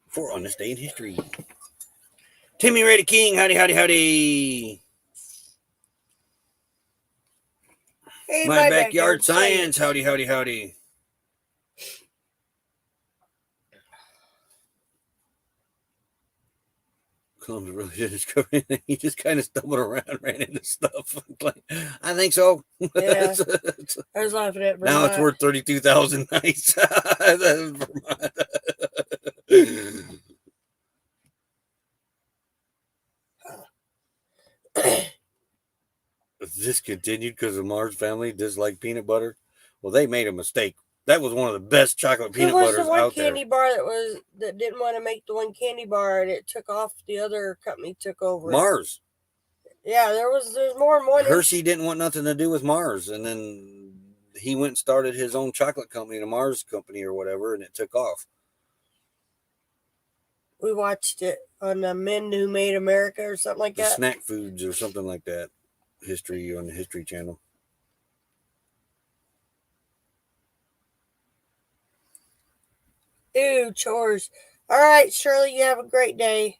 For On This Day in History. Timmy Rady King, howdy, howdy, howdy. Hey, My backyard science, howdy, howdy, howdy. Columbus really did discover anything. He just kind of stumbled around, ran into stuff. I think so. Yeah. I was laughing at Vermont. Now it's worth 32,000 nights. Discontinued because the Mars family disliked peanut butter. Well, they made a mistake. That was one of the best chocolate peanut butters out there. There was the one candy bar that didn't want to make the one candy bar, and it took off. The other company took over. Mars. Yeah, there's more and more. Hershey didn't want nothing to do with Mars, and then he went and started his own chocolate company, the Mars Company or whatever, and it took off. We watched it on the Men Who Made America or something like that. Snack Foods or something like that. History on the History Channel. Ew, chores. All right, Shirley, you have a great day.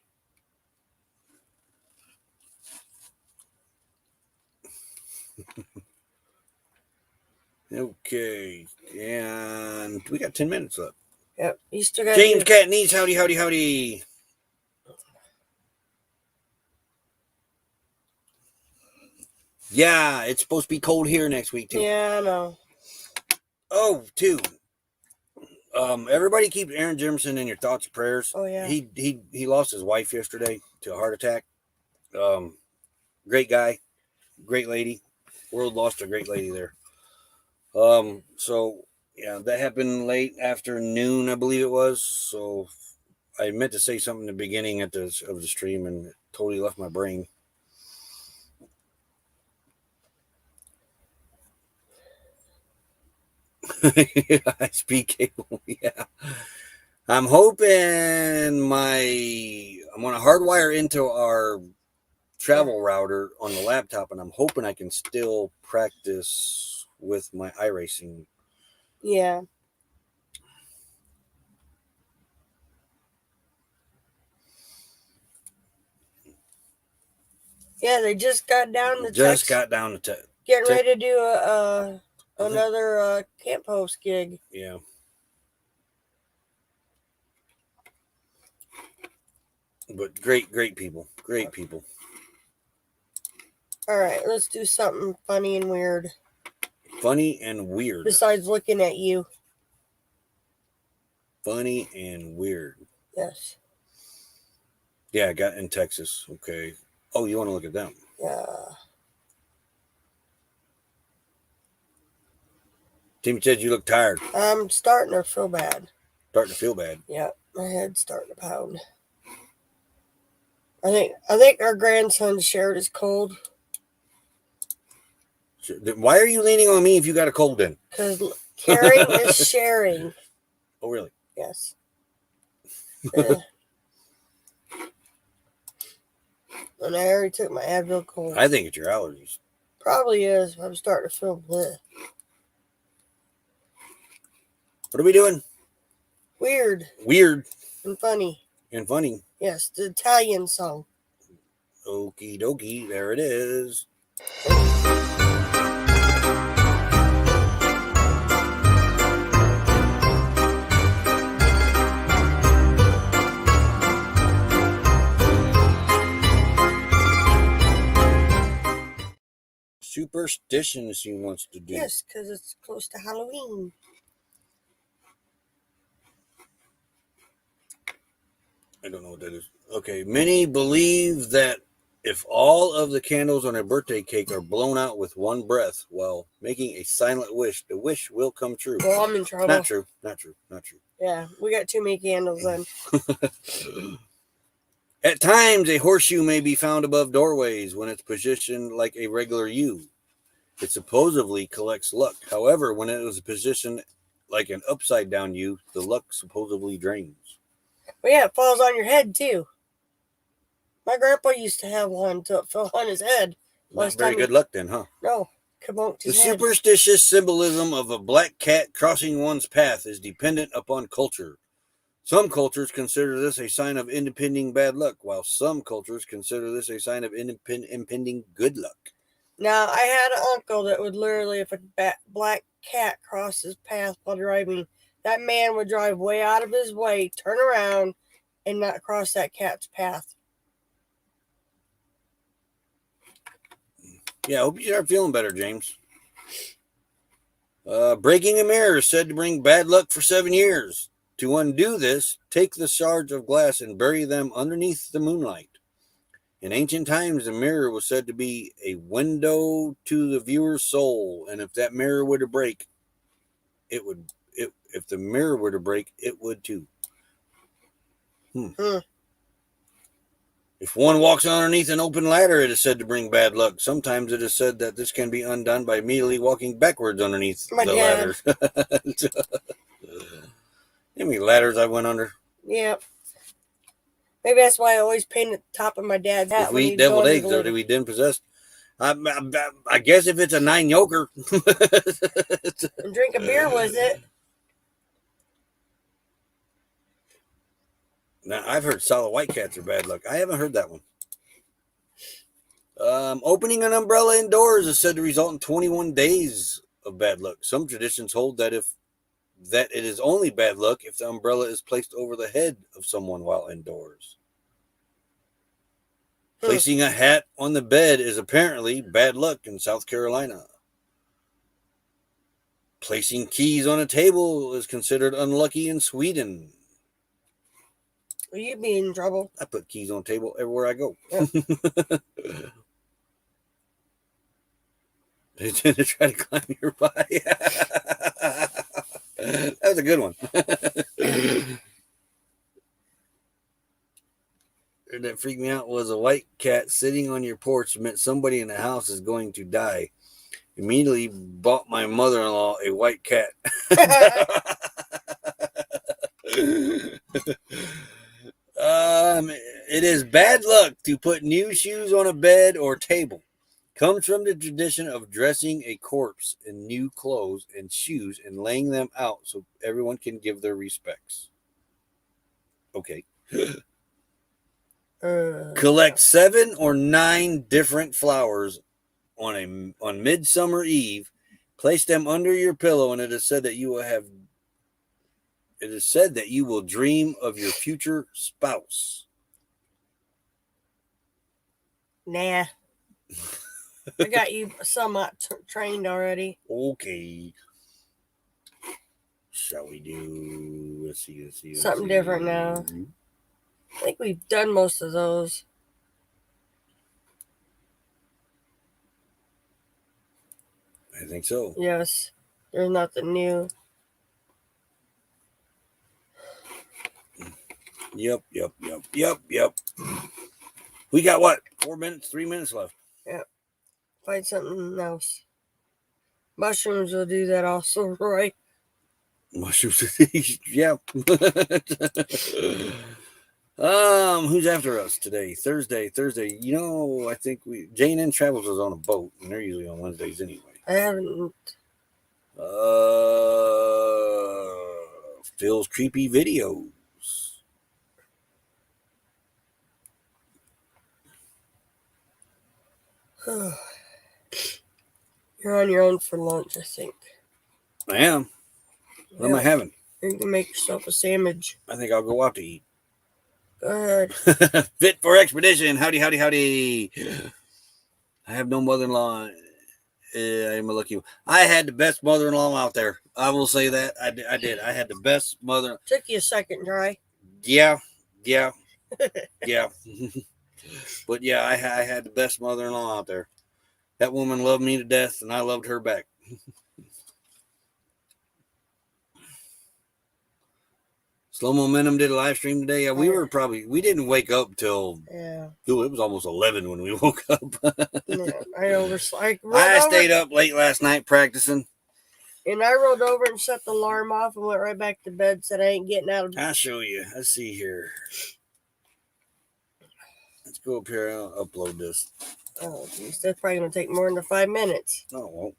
Okay, and we got 10 minutes left. Yep, you still got James Catnese, howdy, howdy, howdy. Yeah, it's supposed to be cold here next week, too. Yeah, I know. Oh, too. Everybody keep Aaron Jimmerson in your thoughts and prayers. Oh, yeah. He lost his wife yesterday to a heart attack. Great guy, great lady. World lost a great lady there. So yeah, that happened late afternoon, I believe it was. So I meant to say something in the beginning of the stream and it totally left my brain. I speak cable, yeah. I'm hoping I'm going to hardwire into our travel router on the laptop, and I'm hoping I can still practice with my iRacing. Yeah. Yeah, they just got down to getting ready to do another camp host gig. Yeah. But great people. Great people. All right, let's do something funny and weird. Funny and weird. Besides looking at you. Funny and weird. Yes. Yeah, I got in Texas. Okay. Oh, you want to look at them? Yeah. Timmy said you look tired. I'm starting to feel bad. Starting to feel bad. Yeah, my head's starting to pound. I think our grandson shared his cold. Why are you leaning on me if you got a cold then? Because caring is sharing. Oh, really? Yes. And I already took my Advil cold. I think it's your allergies. Probably is. I'm starting to feel bleh. What are we doing? Weird. Weird. And funny. And funny. Yes, the Italian song. Okie dokie, there it is. Superstitions she wants to do. Yes, because it's close to Halloween. I don't know what that is. Okay, many believe that if all of the candles on a birthday cake are blown out with one breath while making a silent wish, the wish will come true. Well, I'm in trouble. Not true. Not true. Not true. Yeah, we got too many candles then. At times, a horseshoe may be found above doorways when it's positioned like a regular U. It supposedly collects luck. However, when it is positioned like an upside-down U, the luck supposedly drains. But yeah, it falls on your head too. My grandpa used to have one until it fell on his head. Not very good luck then, huh? No, kabonked his head. The superstitious symbolism of a black cat crossing one's path is dependent upon culture. Some cultures consider this a sign of impending bad luck, while some cultures consider this a sign of impending good luck. Now, I had an uncle that would literally, if a black cat crossed his path while driving, that man would drive way out of his way, turn around, and not cross that cat's path. Yeah, I hope you start feeling better, James. Breaking a mirror is said to bring bad luck for 7 years. To undo this, take the shards of glass and bury them underneath the moonlight. In ancient times, the mirror was said to be a window to the viewer's soul, and if that mirror were to break, it would. If the mirror were to break, it would too. If one walks underneath an open ladder, it is said to bring bad luck. Sometimes it is said that this can be undone by immediately walking backwards underneath the ladder. How many ladders I went under? Yep. Maybe that's why I always paint at the top of my dad's hat. If we eat deviled eggs, or do we den possessed? I guess if it's a 9-yoker. And drink a beer with it. Now, I've heard solid white cats are bad luck. I haven't heard that one. Opening an umbrella indoors is said to result in 21 days of bad luck. Some traditions hold that it is only bad luck if the umbrella is placed over the head of someone while indoors. Placing a hat on the bed is apparently bad luck in South Carolina. Placing keys on a table is considered unlucky in Sweden. Will you be in trouble? I put keys on the table everywhere I go. Yep. They tend to try to climb your body. That was a good one. That freaked me out was a white cat sitting on your porch meant somebody in the house is going to die. Immediately bought my mother-in-law a white cat. It is bad luck to put new shoes on a bed or table. Comes from the tradition of dressing a corpse in new clothes and shoes and laying them out so everyone can give their respects. Okay. Collect 7 or 9 different flowers on Midsummer Eve. Place them under your pillow, and it is said that you will dream of your future spouse. Nah. I got you somewhat trained already. Okay. Shall we do? Let's see. Something different now. I think we've done most of those. I think so. Yes. There's nothing new. Yep. We got what? 4 minutes, 3 minutes left. Yep. Find something else. Mushrooms will do that also, Roy. Mushrooms. Yeah. Who's after us today? Thursday. You know, I think Jane N Travels is on a boat, and they're usually on Wednesdays anyway. I haven't. Phil's creepy videos. You're on your own for lunch, I think. I am. What am I having? You can make yourself a sandwich. I think I'll go out to eat. Go ahead. Fit for expedition. Howdy. I have no mother-in-law. I'm a lucky one. I had the best mother-in-law out there. I will say that. I did. I had the best mother. Took you a second try. Yeah. But yeah, I had the best mother-in-law out there. That woman loved me to death, and I loved her back. Slow Momentum did a live stream today. Yeah, we didn't wake up till it was almost 11 when we woke up. I stayed up late last night practicing. And I rolled over and shut the alarm off and went right back to bed. Said I ain't getting out of bed. I'll show you. Let's see here. Let's go up here and I'll upload this. Oh, geez. That's probably going to take more than 5 minutes. No, it won't.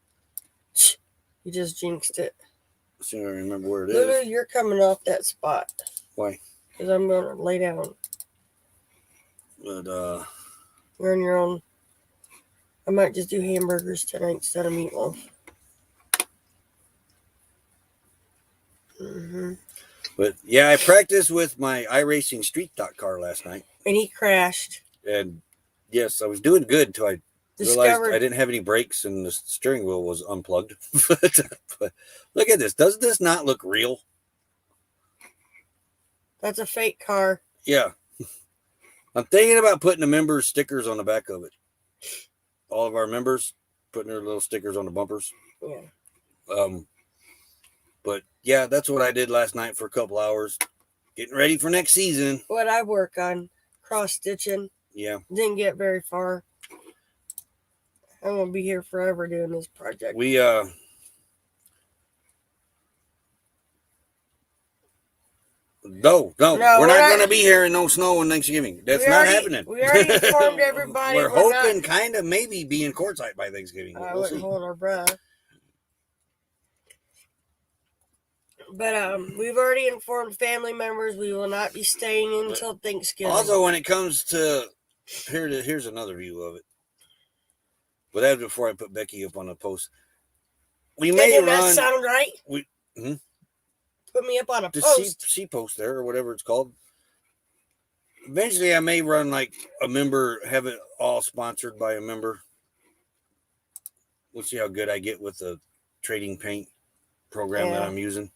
You just jinxed it. As soon as I remember where it is. Lulu, you're coming off that spot. Why? Because I'm going to lay down. But, you're on your own. I might just do hamburgers tonight instead of meatloaf. But, yeah, I practiced with my iRacing street stock car last night. And he crashed. And, yes, I was doing good until I realized I didn't have any brakes and the steering wheel was unplugged. But look at this. Does this not look real? That's a fake car. Yeah. I'm thinking about putting the members' stickers on the back of it. All of our members, putting their little stickers on the bumpers. Yeah. But yeah, that's what I did last night for a couple hours. Getting ready for next season. What I work on, cross stitching. Yeah. Didn't get very far. I'm gonna be here forever doing this project. No, we're not going to be here in no snow on Thanksgiving. That's not happening. We already informed everybody. We're hoping, kind of, maybe being courtside by Thanksgiving. I wouldn't hold our breath. But we've already informed family members we will not be staying until Thanksgiving. Also, when it comes to here's another view of it. But that's before I put Becky up on a post. We may run. Doesn't that sound right? Put me up on a post. She post there or whatever it's called. Eventually, I may run like a member, have it all sponsored by a member. We'll see how good I get with the trading paint program that I'm using.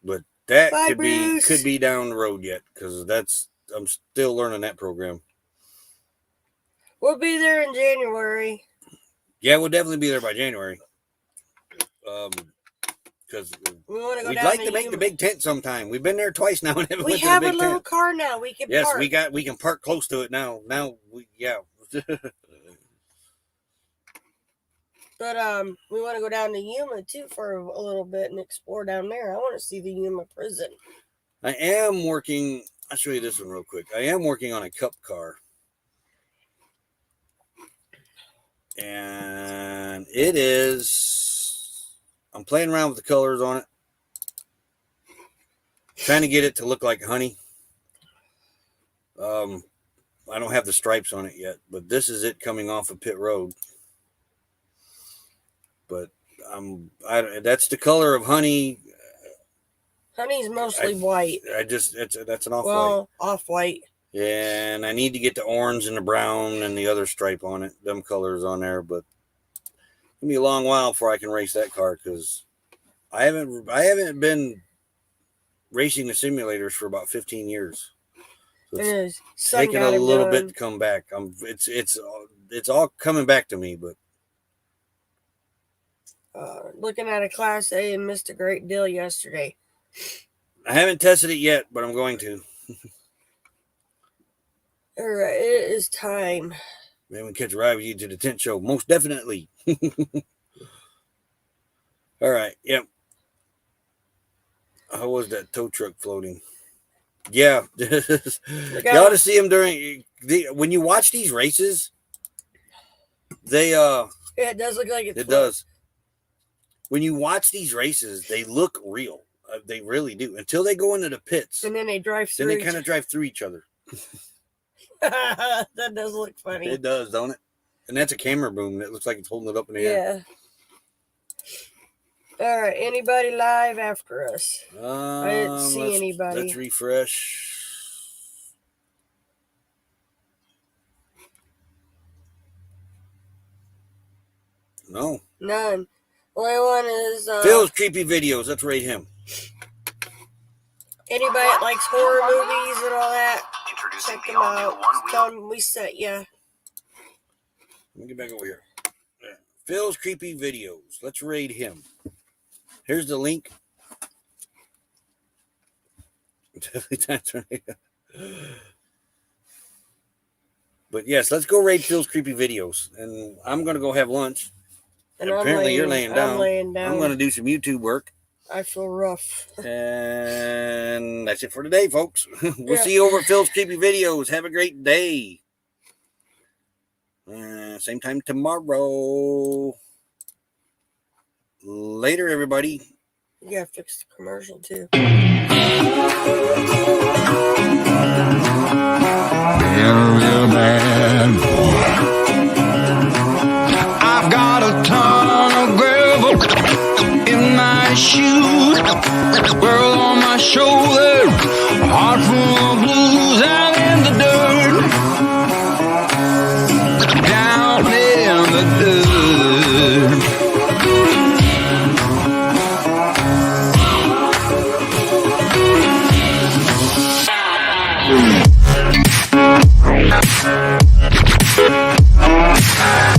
But that could be down the road yet because I'm still learning that program. We'll be there in January. Yeah, we'll definitely be there by January. Because we'd like to make the big tent sometime. We've been there twice now. And we have a little car now. We can park. Yes, we can park close to it now. But we want to go down to Yuma too for a little bit and explore down there. I want to see the Yuma prison. I am working. I'll show you this one real quick. I am working on a cup car. And it is, I'm playing around with the colors on it. Trying to get it to look like honey. I don't have the stripes on it yet, but this is it coming off of Pit Road. But that's the color of honey. Honey's mostly white. That's an off-white. Off-white. Yeah, and I need to get the orange and the brown and the other stripe on it, them colors on there. But it'll be a long while before I can race that car because I haven't been racing the simulators for about 15 years. So it's taking a little bit to come back. It's all coming back to me, but looking at a Class A and missed a great deal yesterday. I haven't tested it yet, but I'm going to. All right, it is time. Maybe we can catch a ride with you to the tent show. Most definitely. All right. Yep. How was that tow truck floating? Yeah. You ought to see them when you watch these races. Yeah, it does look like it does. When you watch these races, they look real. They really do. Until they go into the pits. And then they drive through. Then they kind of drive through each other. That does look funny. It does, don't it? And that's a camera boom that looks like it's holding it up in the air. Yeah. All right. Anybody live after us? I didn't see anybody. Let's refresh. No. None. Only one is Phil's creepy videos. Let's rate him. Anybody that likes horror movies and all that, check them out. Tell them we sent you. Let me get back over here. Phil's creepy videos. Let's rate him. Here's the link. But yes, let's go rate Phil's creepy videos. And I'm going to go have lunch. And apparently you're laying down. I'm laying down. I'm going to do some YouTube work. I feel rough. And that's it for today, folks. We'll see you over at Phil's creepy videos. Have a great day. Same time tomorrow. Later, everybody. You gotta fix the commercial too. Real bad. I've got a ton of gravel in my shoes, world on my shoulder, a heart full of blues out in the dirt.